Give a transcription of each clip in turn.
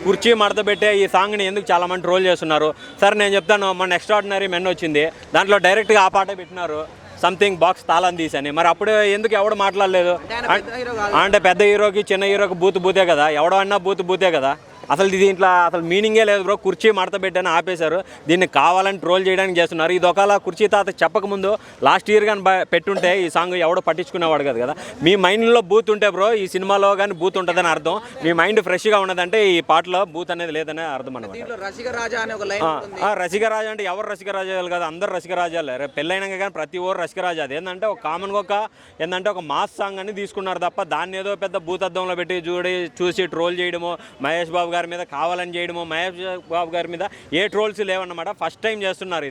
కుర్చీ మడత పెట్టే ఈ సాంగ్ని ఎందుకు చాలా మంది ట్రోల్ చేస్తున్నారు? సరే నేను చెప్తాను, మొన్న ఎక్స్ట్రాడినరీ మెన్ వచ్చింది, దాంట్లో డైరెక్ట్గా ఆ పాటే పెట్టినారు, సంథింగ్ బాక్స్ తాళం తీసని. మరి అప్పుడు ఎందుకు ఎవడు మాట్లాడలేదు? అంటే పెద్ద హీరోకి చిన్న హీరోకి బూతే కదా, ఎవడో అన్నా బూతే కదా. అసలు దీంట్లో అసలు మీనింగే లేదు బ్రో. కుర్చీ మడత పెట్టని ఆపేశారు, దీన్ని కావాలని ట్రోల్ చేయడానికి చేస్తున్నారు. ఇది ఒకవేళ కుర్చీ తాత చెప్పకముందు లాస్ట్ ఇయర్ కానీ పెట్టుంటే ఈ సాంగ్ ఎవడో పట్టించుకునేవాడు కదా. మీ మైండ్లో బూత్ ఉంటే బ్రో ఈ సినిమాలో కానీ బూత్ ఉంటుందని అర్థం. మీ మైండ్ ఫ్రెష్గా ఉన్నదంటే ఈ పాటలో బూత్ అనేది లేదనే అర్థం అనమాట. రసికరాజా అంటే ఎవరు రసికరాజాలు కదా, అందరు రసికరాజాలే. రేపు పెళ్ళైనాక కానీ ప్రతి ఓరు రసికరాజా. అది ఏంటంటే ఒక కామన్గా ఒక మాస్ సాంగ్ అని తీసుకున్నారు తప్ప దాన్ని ఏదో పెద్ద భూతద్దంలో పెట్టి చూసి ట్రోల్ చేయడము, మహేష్ బాబు గారి మీద కావాలని చేయడము, మహేష్ బాబు గారి మీద ఏ ట్రోల్స్ లేవన్నమాట. ఫస్ట్ టైం చేస్తున్నారు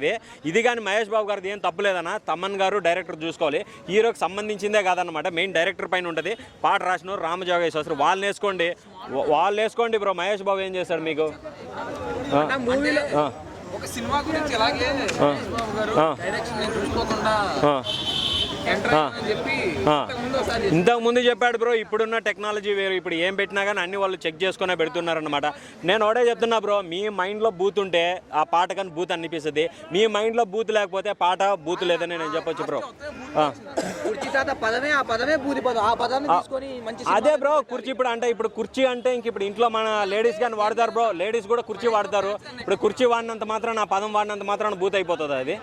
ఇది కానీ మహేష్ బాబు గారిది ఏం తప్పులేదన్నా. తమన్ గారు డైరెక్టర్ చూసుకోవాలి, హీరోకి సంబంధించిందే కాదన్నమాట. మెయిన్ డైరెక్టర్ పైన ఉంటుంది. పాట రాసిన రామజోగేశ్వర వాళ్ళు వేసుకోండి బ్రో. మహేష్ బాబు ఏం చేశాడు మీకు? ఒక సినిమా గురించి అలాగే ఇంతకుముందు చెప్పాడు బ్రో. ఇప్పుడున్న టెక్నాలజీ వేరు, ఇప్పుడు ఏం పెట్టినా కానీ అన్ని వాళ్ళు చెక్ చేసుకునే పెడుతున్నారనమాట. నేను ఒకటే చెప్తున్నా బ్రో, మీ మైండ్లో బూత్ ఉంటే ఆ పాట కానీ బూత్ అనిపిస్తుంది. మీ మైండ్లో బూత్ లేకపోతే పాట బూత్ లేదని నేను చెప్పొచ్చు బ్రో. అదే బ్రో కుర్చీ. ఇప్పుడు కుర్చీ అంటే ఇప్పుడు ఇంట్లో మన లేడీస్ కానీ వాడతారు బ్రో. లేడీస్ కూడా కుర్చీ వాడతారు. ఇప్పుడు కుర్చీ వాడినంత మాత్రాన ఆ పదం వాడినంత మాత్రాన బూత్ అయిపోతుంది అది.